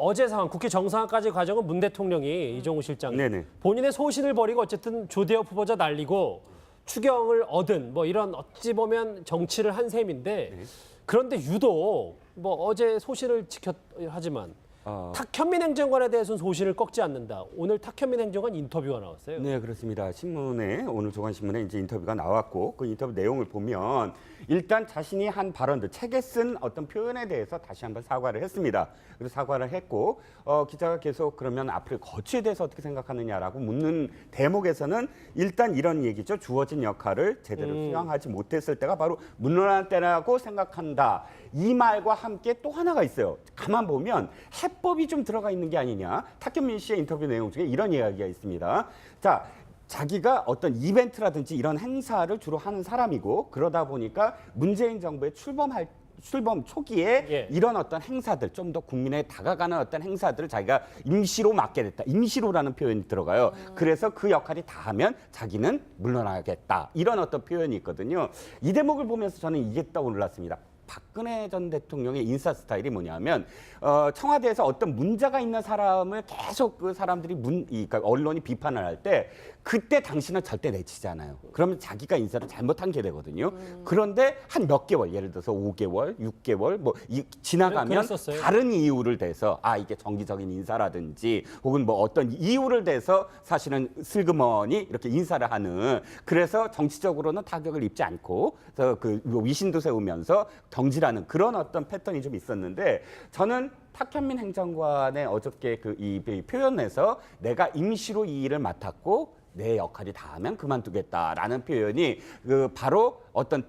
어제 상황, 국회 정상화까지 과정은 문 대통령이 이종우 실장이 네네. 본인의 소신을 버리고 어쨌든 조대엽 후보자 날리고 추경을 얻은 뭐 이런 어찌 보면 정치를 한 셈인데 그런데 유독 뭐 어제 소신을 하지만 탁현민 행정관에 대해서는 소신을 꺾지 않는다. 오늘 탁현민 행정관 인터뷰가 나왔어요. 네, 그렇습니다. 신문에 오늘 조간신문에 이제 인터뷰가 나왔고 그 인터뷰 내용을 보면 일단 자신이 한 발언들, 책에 쓴 어떤 표현에 대해서 다시 한번 사과를 했습니다. 그래서 사과를 했고 기자가 계속 그러면 앞으로 거취에 대해서 어떻게 생각하느냐라고 묻는 대목에서는 일단 이런 얘기죠. 주어진 역할을 제대로 수행하지 못했을 때가 바로 물러날 때라고 생각한다. 이 말과 함께 또 하나가 있어요. 가만 보면 해법이 좀 들어가 있는 게 아니냐. 탁현민 씨의 인터뷰 내용 중에 이런 이야기가 있습니다. 자, 자기가 어떤 이벤트라든지 이런 행사를 주로 하는 사람이고 그러다 보니까 문재인 정부의 출범 초기에 예. 이런 어떤 행사들, 좀 더 국민에 다가가는 어떤 행사들을 자기가 임시로 맡게 됐다. 임시로라는 표현이 들어가요. 그래서 그 역할이 다하면 자기는 물러나겠다. 이런 어떤 표현이 있거든요. 이 대목을 보면서 저는 이게 떠올랐습니다. 박근혜 전 대통령의 인사 스타일이 뭐냐면 청와대에서 어떤 문제가 있는 사람을 계속 그 사람들이 그러니까 언론이 비판을 할 때 그때 당신은 절대 내치지 않아요. 그러면 자기가 인사를 잘못한 게 되거든요. 그런데 한 몇 개월, 예를 들어서 5개월, 6개월 뭐 지나가면 그랬었어요. 다른 이유를 대서 이게 정기적인 인사라든지 혹은 뭐 어떤 이유를 대서 사실은 슬그머니 이렇게 인사를 하는 그래서 정치적으로는 타격을 입지 않고 그 위신도 세우면서 경질하는 그런 어떤 패턴이 좀 있었는데 저는 탁현민 행정관의 어저께 이 표현에서 내가 임시로 이 일을 맡았고 내 역할이 다하면 그만두겠다라는 표현이 바로 어떤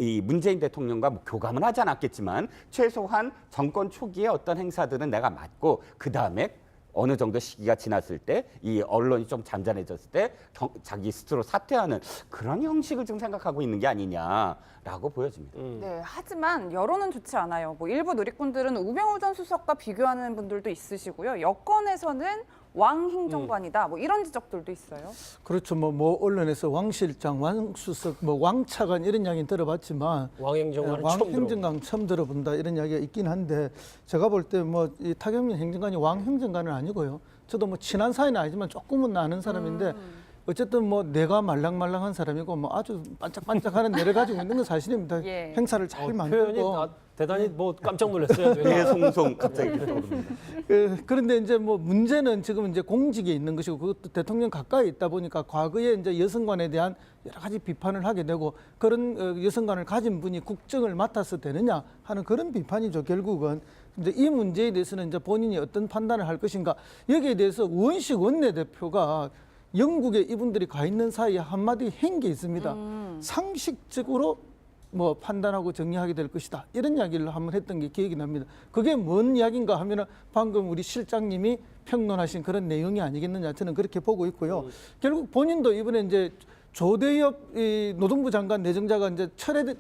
이 문재인 대통령과 뭐 교감은 하지 않았겠지만 최소한 정권 초기에 어떤 행사들은 내가 맡고 그 다음에 어느 정도 시기가 지났을 때 이 언론이 좀 잠잠해졌을 때 자기 스스로 사퇴하는 그런 형식을 좀 생각하고 있는 게 아니냐라고 보여집니다. 네, 하지만 여론은 좋지 않아요. 뭐 일부 누리꾼들은 우병우 전 수석과 비교하는 분들도 있으시고요. 여권에서는 왕 행정관이다. 뭐 이런 지적들도 있어요. 그렇죠. 뭐 언론에서 왕 실장, 왕 수석, 뭐 왕차관 이런 이야기는 들어봤지만 왕 행정관은 왕 처음 행정관 처음 들어본다 이런 이야기가 있긴 한데 제가 볼 때 뭐 이 탁현민 행정관이 왕 행정관은 아니고요. 저도 뭐 친한 사이는 아니지만 조금은 아는 사람인데 어쨌든 뭐 내가 말랑말랑한 사람이고 뭐 아주 반짝반짝하는 뇌를 가지고 있는 건 사실입니다. 예. 행사를 잘 표현이 만들고 대단히 뭐 깜짝 놀랐어요. 네, 송송 갑자기 떠오릅니다. 그런데 이제 뭐 문제는 지금 이제 공직에 있는 것이고 그것도 대통령 가까이 있다 보니까 과거에 이제 여성관에 대한 여러 가지 비판을 하게 되고 그런 여성관을 가진 분이 국정을 맡아서 되느냐 하는 그런 비판이죠. 결국은 이제 이 문제에 대해서는 이제 본인이 어떤 판단을 할 것인가 여기에 대해서 우원식 원내대표가 영국에 이분들이 가 있는 사이에 한마디 한 게 있습니다. 상식적으로 뭐 판단하고 정리하게 될 것이다. 이런 이야기를 한번 했던 게 기억이 납니다. 그게 뭔 이야기인가 하면은 방금 우리 실장님이 평론하신 그런 내용이 아니겠느냐 저는 그렇게 보고 있고요. 결국 본인도 이번에 이제 조대엽 노동부 장관 내정자가 이제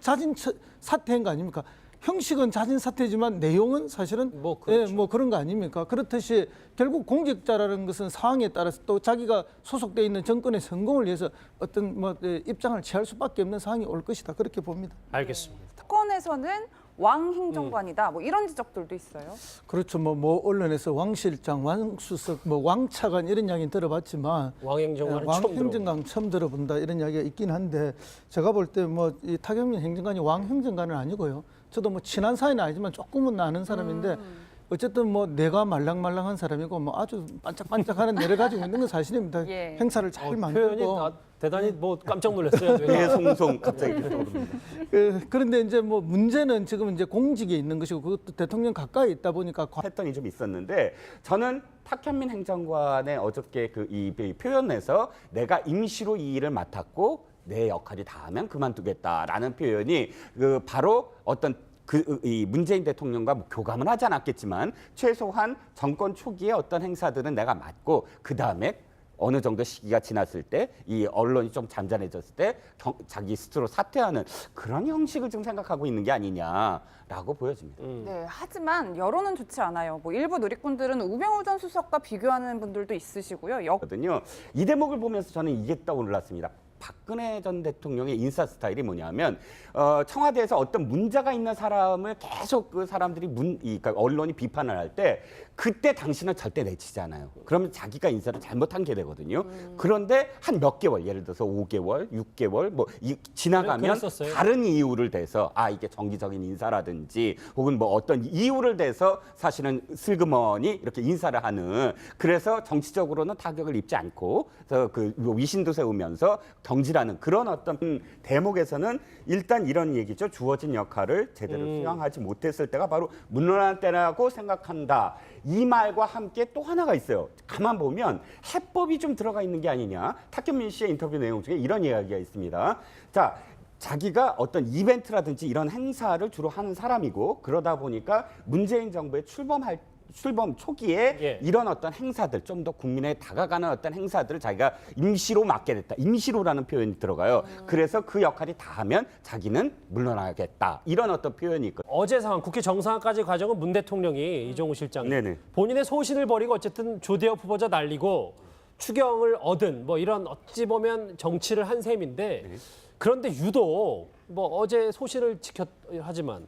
자진 사퇴한 거 아닙니까? 형식은 자진 사퇴지만 내용은 사실은 뭐 그렇죠. 예, 뭐 그런 거 아닙니까? 그렇듯이 결국 공직자라는 것은 상황에 따라서 또 자기가 소속돼 있는 정권의 성공을 위해서 어떤 뭐 입장을 취할 수밖에 없는 상황이 올 것이다. 그렇게 봅니다. 알겠습니다. 여권에서는 왕 행정관이다. 뭐 이런 지적들도 있어요. 그렇죠. 뭐 언론에서 왕 실장, 왕 수석, 뭐 왕차관 이런 이야기는 들어봤지만 왕 행정관은 왕 처음 행정관 처음 들어본다 이런 이야기가 있긴 한데 제가 볼 때 뭐 이 탁현민 행정관이 왕 행정관은 아니고요. 저도 뭐 친한 사이는 아니지만 조금은 아는 사람인데 어쨌든 뭐 내가 말랑말랑한 사람이고 뭐 아주 반짝반짝하는 뇌를 가지고 있는 건 사실입니다. 예. 행사를 잘 표현이 만들고 대단히 뭐 깜짝 놀랐어요. 네, 송송 갑자기 떠오릅니다. 그런데 이제 뭐 문제는 지금 이제 공직에 있는 것이고 그것도 대통령 가까이 있다 보니까 패턴이 좀 있었는데 저는 탁현민 행정관의 어저께 이 표현에서 내가 임시로 이 일을 맡았고 내 역할이 다하면 그만두겠다라는 표현이 바로 어떤 이 문재인 대통령과 뭐 교감은 하지 않았겠지만 최소한 정권 초기에 어떤 행사들은 내가 맡고 그 다음에 어느 정도 시기가 지났을 때 이 언론이 좀 잠잠해졌을 때 자기 스스로 사퇴하는 그런 형식을 좀 생각하고 있는 게 아니냐라고 보여집니다. 네, 하지만 여론은 좋지 않아요. 뭐 일부 누리꾼들은 우병우 전 수석과 비교하는 분들도 있으시고요. 거든요. 이 대목을 보면서 저는 이게 떠올랐습니다. 박근혜 전 대통령의 인사 스타일이 뭐냐면 청와대에서 어떤 문제가 있는 사람을 계속 그 사람들이 그러니까 언론이 비판을 할 때 그때 당신은 절대 내치잖아요. 그러면 자기가 인사를 잘못한 게 되거든요. 그런데 한 몇 개월, 예를 들어서 5개월, 6개월 뭐 지나가면 그랬었어요. 다른 이유를 대서 아 이게 정기적인 인사라든지 혹은 뭐 어떤 이유를 대서 사실은 슬그머니 이렇게 인사를 하는, 그래서 정치적으로는 타격을 입지 않고 그래서 그 위신도 세우면서 경질하는 그런 어떤 대목에서는 일단 이런 얘기죠. 주어진 역할을 제대로 수행하지 못했을 때가 바로 물러날 때라고 생각한다. 이 말과 함께 또 하나가 있어요. 가만 보면 해법이 좀 들어가 있는 게 아니냐. 탁현민 씨의 인터뷰 내용 중에 이런 이야기가 있습니다. 자, 자기가 어떤 이벤트라든지 이런 행사를 주로 하는 사람이고, 그러다 보니까 문재인 정부의 출범 초기에 예. 이런 어떤 행사들, 좀 더 국민에 다가가는 어떤 행사들을 자기가 임시로 맡게 됐다. 임시로라는 표현이 들어가요. 그래서 그 역할이 다 하면 자기는 물러나겠다. 이런 어떤 표현이 있거든요. 어제 상황, 국회 정상화까지 과정은 문 대통령이 이종우 실장 네네. 본인의 소신을 버리고 어쨌든 조대엽 후보자 날리고 추경을 얻은 뭐 이런 어찌 보면 정치를 한 셈인데, 그런데 유독 뭐 어제 소신을 하지만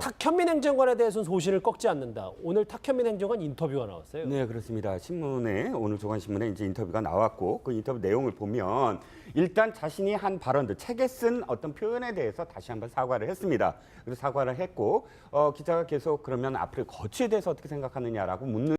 탁현민 행정관에 대해서는 소신을 꺾지 않는다. 오늘 탁현민 행정관 인터뷰가 나왔어요. 네, 그렇습니다. 신문에 오늘 조간신문에 이제 인터뷰가 나왔고, 그 인터뷰 내용을 보면 일단 자신이 한 발언들, 책에 쓴 어떤 표현에 대해서 다시 한번 사과를 했습니다. 그래서 사과를 했고, 기자가 계속 그러면 앞으로 거취에 대해서 어떻게 생각하느냐라고 묻는